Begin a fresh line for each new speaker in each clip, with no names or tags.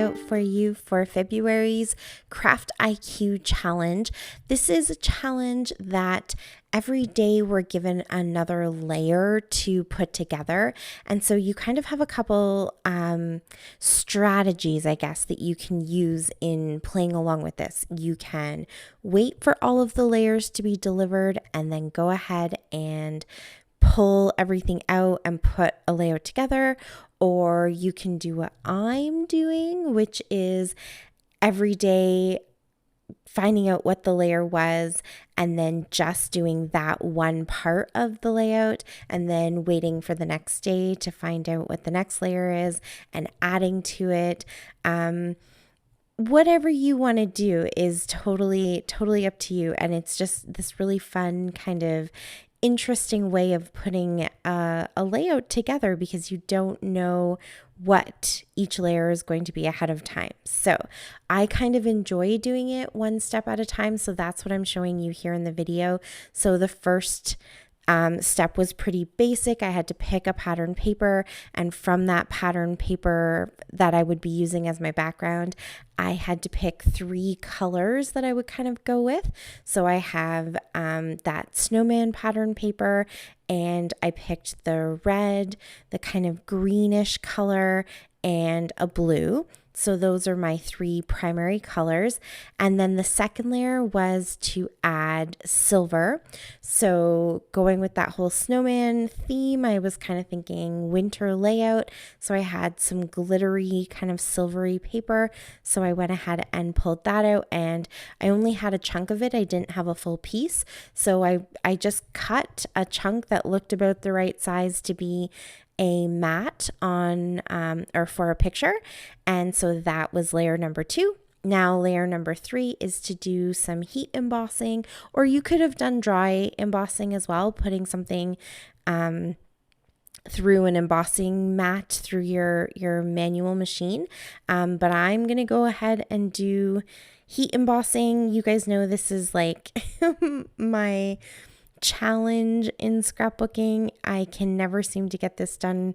layout for you for February's Craft IQ challenge. This is a challenge that every day we're given another layer to put together. And so you kind of have a couple strategies, I guess, that you can use in playing along with this. You can wait for all of the layers to be delivered and then go ahead and pull everything out and put a layout together, or you can do what I'm doing, which is every day finding out what the layer was and then just doing that one part of the layout and then waiting for the next day to find out what the next layer is and adding to it. Whatever you want to do is totally up to you, and it's just this really fun kind of interesting way of putting a layout together because you don't know what each layer is going to be ahead of time. So I kind of enjoy doing it one step at a time. So that's what I'm showing you here in the video. So the first step was pretty basic. I had to pick a pattern paper, and from that pattern paper that I would be using as my background, I had to pick 3 colors that I would kind of go with. So I have that snowman pattern paper, and I picked the red, the kind of greenish color, and a blue. So those are my 3 primary colors. And then the second layer was to add silver. So going with that whole snowman theme, I was kind of thinking winter layout. So I had some glittery kind of silvery paper. So I went ahead and pulled that out, and I only had a chunk of it. I didn't have a full piece. So I just cut a chunk that looked about the right size to be a mat on or for a picture, and so that was layer number 2. Now layer number 3 is to do some heat embossing, or you could have done dry embossing as well, putting something through an embossing mat through your manual machine, but I'm gonna go ahead and do heat embossing. You guys know this is like my challenge in scrapbooking. I can never seem to get this done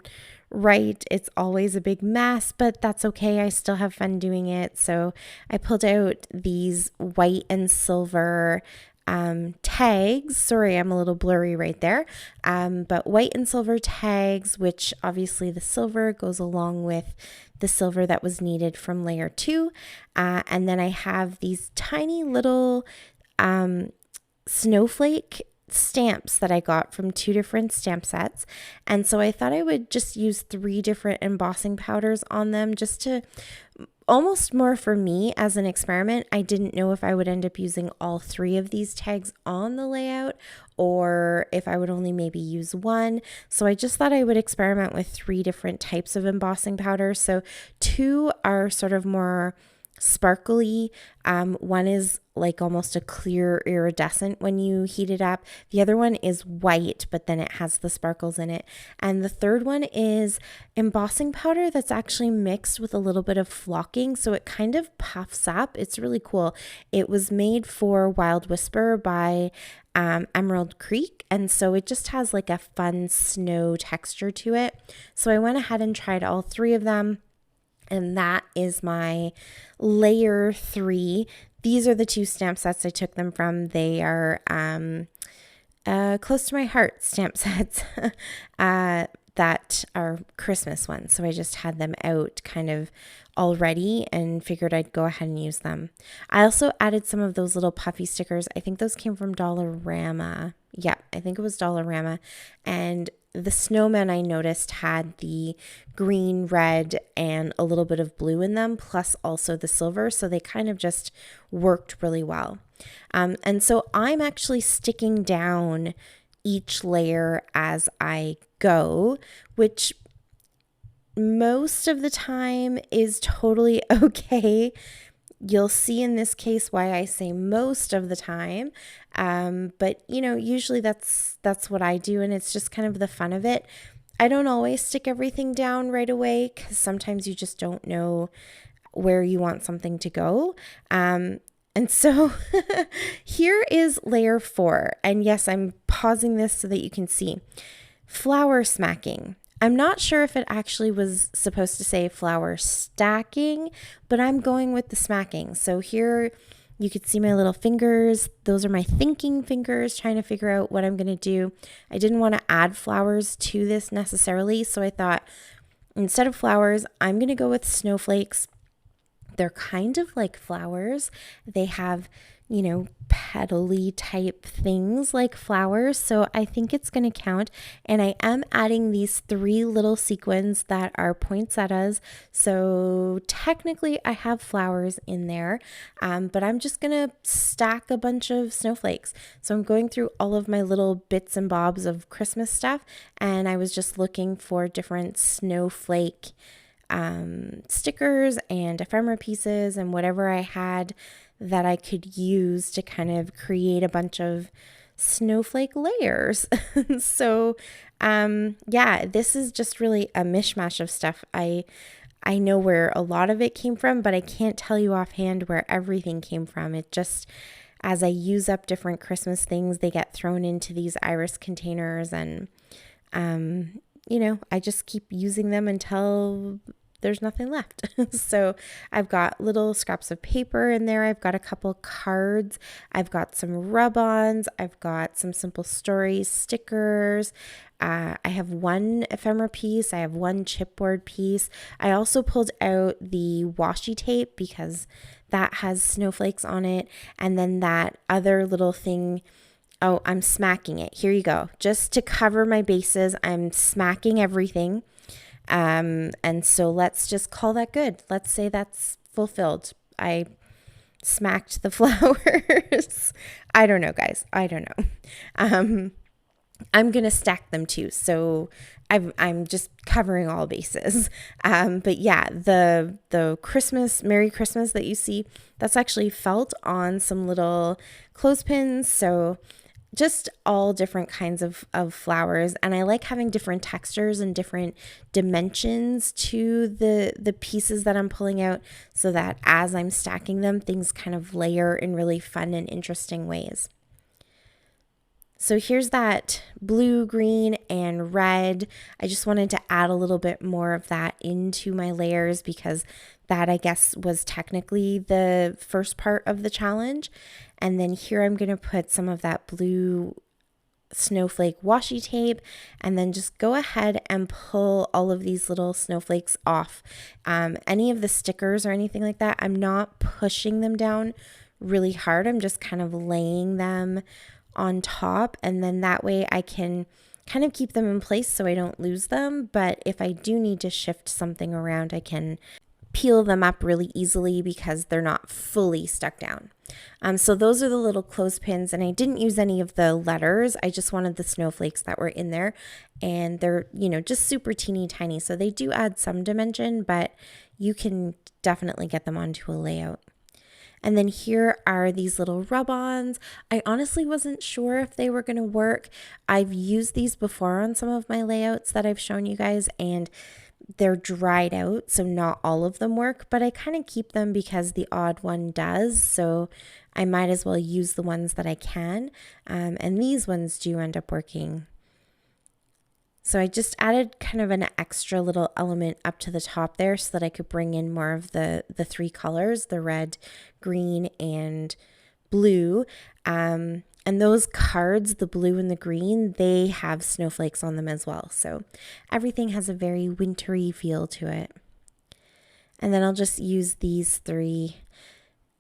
right. It's always a big mess, but that's okay. I still have fun doing it. So I pulled out these white and silver tags. Sorry, I'm a little blurry right there. But white and silver tags, which obviously the silver goes along with the silver that was needed from layer 2. And then I have these tiny little snowflake stamps that I got from 2 different stamp sets. And so I thought I would just use 3 different embossing powders on them, just to almost more for me as an experiment. I didn't know if I would end up using all 3 of these tags on the layout or if I would only maybe use 1. So I just thought I would experiment with 3 different types of embossing powders. So 2 are sort of more sparkly. One is like almost a clear iridescent when you heat it up. The other one is white, but then it has the sparkles in it. And the third one is embossing powder that's actually mixed with a little bit of flocking, so it kind of puffs up. It's really cool. It was made for Wild Whisper by Emerald Creek, and so it just has like a fun snow texture to it. So I went ahead and tried all 3 of them. And that is my layer 3. These are the 2 stamp sets I took them from. They are close to my heart stamp sets that are Christmas ones. So I just had them out kind of already and figured I'd go ahead and use them. I also added some of those little puffy stickers. I think those came from Dollarama. Yeah, I think it was Dollarama. And the snowman I noticed had the green, red, and a little bit of blue in them, plus also the silver. So they kind of just worked really well. And so I'm actually sticking down each layer as I go, which most of the time is totally okay. You'll see in this case why I say most of the time, but usually that's what I do, and it's just kind of the fun of it. I don't always stick everything down right away because sometimes you just don't know where you want something to go. And so here is layer 4, and yes, I'm pausing this so that you can see. Flower smacking. I'm not sure if it actually was supposed to say flower stacking, but I'm going with the smacking. So here you could see my little fingers. Those are my thinking fingers, trying to figure out what I'm going to do. I didn't want to add flowers to this necessarily, so I thought instead of flowers, I'm going to go with snowflakes. They're kind of like flowers. They have, petally type things like flowers. So I think it's going to count. And I am adding these 3 little sequins that are poinsettias. So technically I have flowers in there, but I'm just going to stack a bunch of snowflakes. So I'm going through all of my little bits and bobs of Christmas stuff. And I was just looking for different snowflake stickers and ephemera pieces and whatever I had that I could use to kind of create a bunch of snowflake layers. So, this is just really a mishmash of stuff. I know where a lot of it came from, but I can't tell you offhand where everything came from. It just, as I use up different Christmas things, they get thrown into these iris containers, and I just keep using them until there's nothing left. So I've got little scraps of paper in there. I've got a couple cards. I've got some rub-ons. I've got some simple stories, stickers. I have one ephemera piece. I have one chipboard piece. I also pulled out the washi tape because that has snowflakes on it. And then that other little thing. Oh, I'm smacking it. Here you go. Just to cover my bases, I'm smacking everything. And so let's just call that good. Let's say that's fulfilled. I smacked the flowers. I don't know, guys. I don't know. I'm going to stack them too. So I'm just covering all bases. But yeah, the Merry Christmas that you see, that's actually felt on some little clothespins. So just all different kinds of flowers. And I like having different textures and different dimensions to the pieces that I'm pulling out, so that as I'm stacking them, things kind of layer in really fun and interesting ways. So here's that blue, green, and red. I just wanted to add a little bit more of that into my layers because that, I guess, was technically the first part of the challenge. And then here I'm going to put some of that blue snowflake washi tape, and then just go ahead and pull all of these little snowflakes off. Any of the stickers or anything like that, I'm not pushing them down really hard. I'm just kind of laying them on top, and then that way I can kind of keep them in place so I don't lose them. But if I do need to shift something around, I can peel them up really easily because they're not fully stuck down. So those are the little clothespins, and I didn't use any of the letters. I just wanted the snowflakes that were in there, and they're, just super teeny tiny. So they do add some dimension, but you can definitely get them onto a layout. And then here are these little rub-ons. I honestly wasn't sure if they were going to work. I've used these before on some of my layouts that I've shown you guys, and they're dried out, so not all of them work, but I kind of keep them because the odd one does, so I might as well use the ones that I can, and these ones do end up working. So I just added kind of an extra little element up to the top there so that I could bring in more of the 3 colors, the red, green, and blue. And those cards, the blue and the green, they have snowflakes on them as well. So everything has a very wintry feel to it. And then I'll just use these 3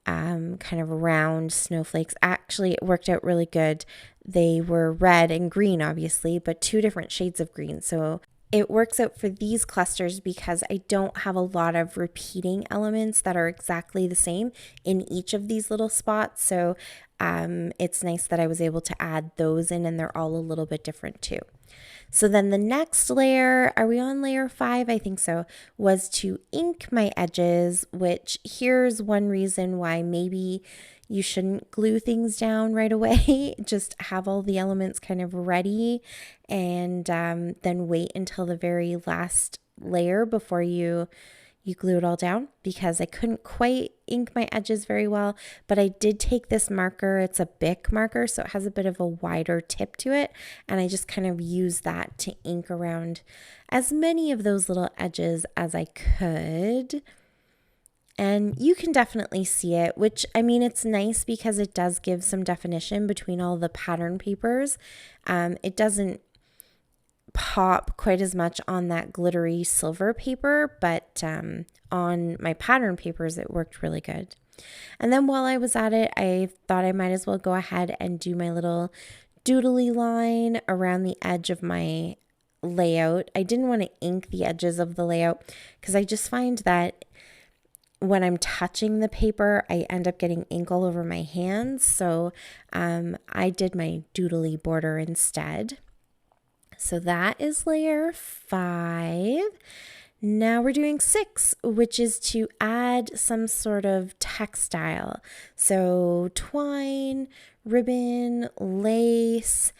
kind of round snowflakes. Actually, it worked out really good. They were red and green, obviously, but 2 different shades of green. So it works out for these clusters because I don't have a lot of repeating elements that are exactly the same in each of these little spots. So it's nice that I was able to add those in, and they're all a little bit different too. So then the next layer, are we on layer 5? I think so, was to ink my edges, which here's one reason why maybe you shouldn't glue things down right away. Just have all the elements kind of ready, and then wait until the very last layer before you you glue it all down because I couldn't quite ink my edges very well, but I did take this marker. It's a Bic marker, so it has a bit of a wider tip to it, and I just kind of used that to ink around as many of those little edges as I could. And you can definitely see it, which, I mean, it's nice because it does give some definition between all the pattern papers. It doesn't pop quite as much on that glittery silver paper, but on my pattern papers, it worked really good. And then while I was at it, I thought I might as well go ahead and do my little doodly line around the edge of my layout. I didn't want to ink the edges of the layout because I just find that when I'm touching the paper, I end up getting ink all over my hands. So I did my doodly border instead. So that is layer 5. Now we're doing 6, which is to add some sort of textile. So twine, ribbon, lace,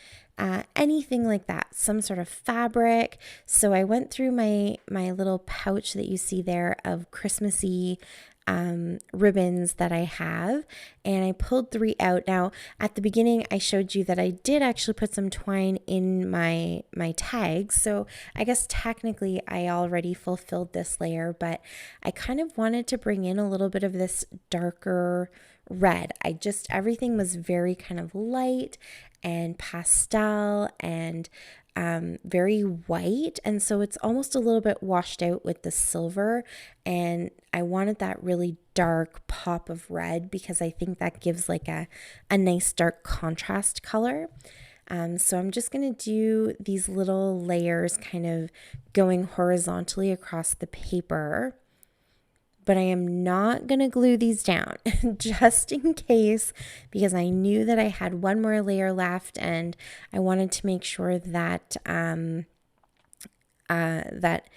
anything like that, some sort of fabric. So I went through my little pouch that you see there of Christmassy ribbons that I have, and I pulled 3 out. Now at the beginning I showed you that I did actually put some twine in my tags, so I guess technically I already fulfilled this layer, but I kind of wanted to bring in a little bit of this darker red. Everything was very kind of light and pastel and very white, and so it's almost a little bit washed out with the silver, and I wanted that really dark pop of red because I think that gives like a nice dark contrast color. So I'm just going to do these little layers kind of going horizontally across the paper, but I am not going to glue these down just in case, because I knew that I had one more layer left and I wanted to make sure that that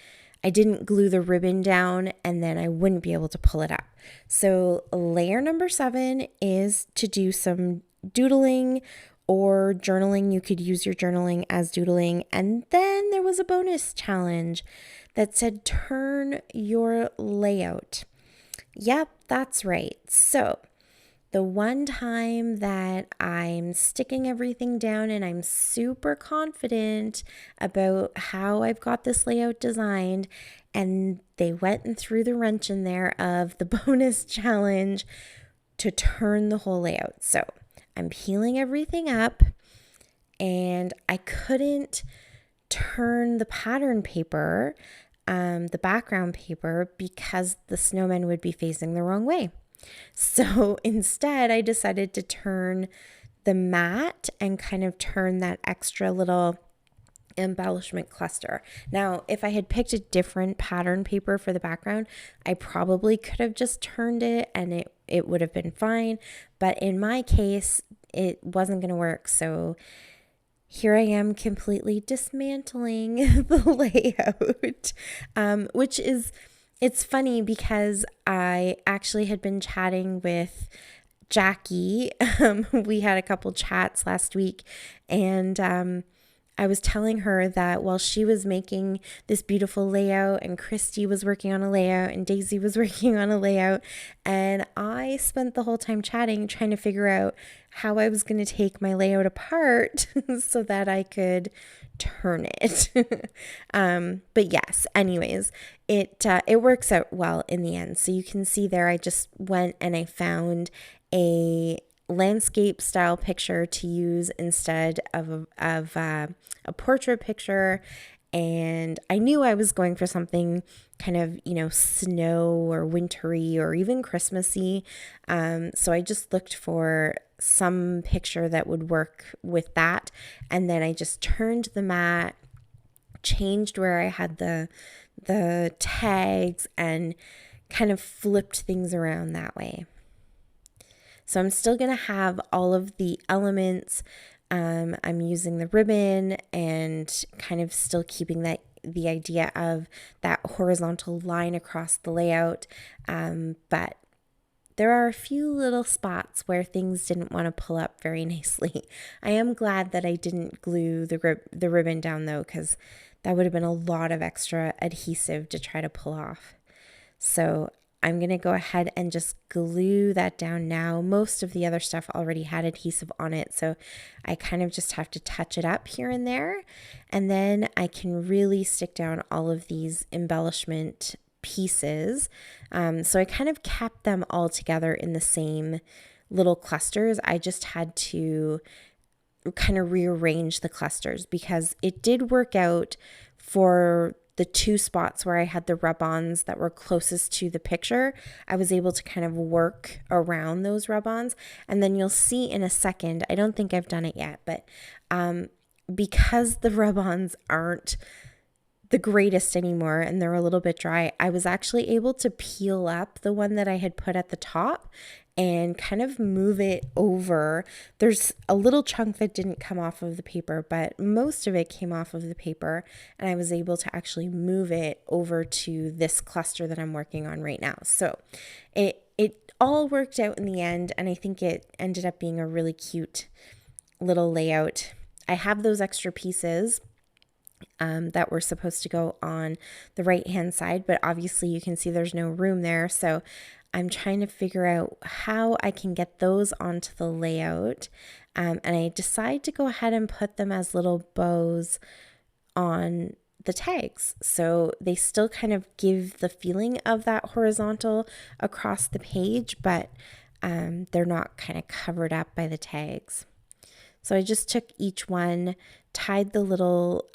I didn't glue the ribbon down and then I wouldn't be able to pull it up. So layer number 7 is to do some doodling or journaling. You could use your journaling as doodling. And then there was a bonus challenge that said turn your layout. Yep, that's right. So the one time that I'm sticking everything down and I'm super confident about how I've got this layout designed, and they went and threw the wrench in there of the bonus challenge to turn the whole layout. So I'm peeling everything up and I couldn't turn the pattern paper, the background paper, because the snowman would be facing the wrong way. So instead, I decided to turn the mat and kind of turn that extra little embellishment cluster. Now, if I had picked a different pattern paper for the background, I probably could have just turned it and it would have been fine. But in my case, it wasn't going to work. So here I am completely dismantling the layout, which is, it's funny because I actually had been chatting with Jackie. We had a couple chats last week, and I was telling her that while she was making this beautiful layout and Christy was working on a layout and Daisy was working on a layout, and I spent the whole time chatting trying to figure out how I was going to take my layout apart so that I could turn it. But yes, anyways, it works out well in the end. So you can see there, I just went and I found a landscape style picture to use instead of a portrait picture, and I knew I was going for something kind of, snow or wintry or even Christmassy, so I just looked for some picture that would work with that, and then I just turned the mat, changed where I had the tags, and kind of flipped things around that way. So I'm still going to have all of the elements. I'm using the ribbon and kind of still keeping the idea of that horizontal line across the layout. But there are a few little spots where things didn't want to pull up very nicely. I am glad that I didn't glue the ribbon down though, because that would have been a lot of extra adhesive to try to pull off. So I'm going to go ahead and just glue that down now. Most of the other stuff already had adhesive on it, so I kind of just have to touch it up here and there. And then I can really stick down all of these embellishment pieces. So I kind of kept them all together in the same little clusters. I just had to kind of rearrange the clusters because it did work out for the two spots where I had the rub-ons that were closest to the picture. I was able to kind of work around those rub-ons, and then you'll see in a second, I don't think I've done it yet, but because the rub-ons aren't the greatest anymore and they're a little bit dry, I was actually able to peel up the one that I had put at the top and kind of move it over. There's a little chunk that didn't come off of the paper, but most of it came off of the paper, and I was able to actually move it over to this cluster that I'm working on right now. So it all worked out in the end, and I think it ended up being a really cute little layout. I have those extra pieces that were supposed to go on the right hand side, but obviously you can see there's no room there, so I'm trying to figure out how I can get those onto the layout, and I decide to go ahead and put them as little bows on the tags, so they still kind of give the feeling of that horizontal across the page, but they're not kind of covered up by the tags. So I just took each one, tied the little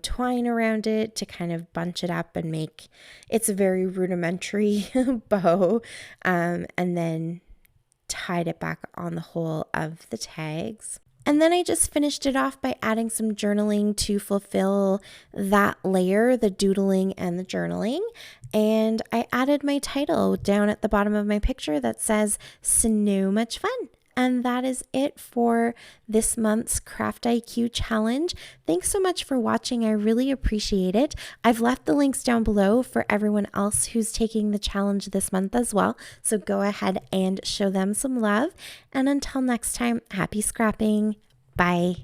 twine around it to kind of bunch it up and make it's a very rudimentary bow, and then tied it back on the whole of the tags. And then I just finished it off by adding some journaling to fulfill that layer, the doodling and the journaling. And I added my title down at the bottom of my picture that says, "So much fun." And that is it for this month's Craft IQ challenge. Thanks so much for watching. I really appreciate it. I've left the links down below for everyone else who's taking the challenge this month as well. So go ahead and show them some love. And until next time, happy scrapping. Bye.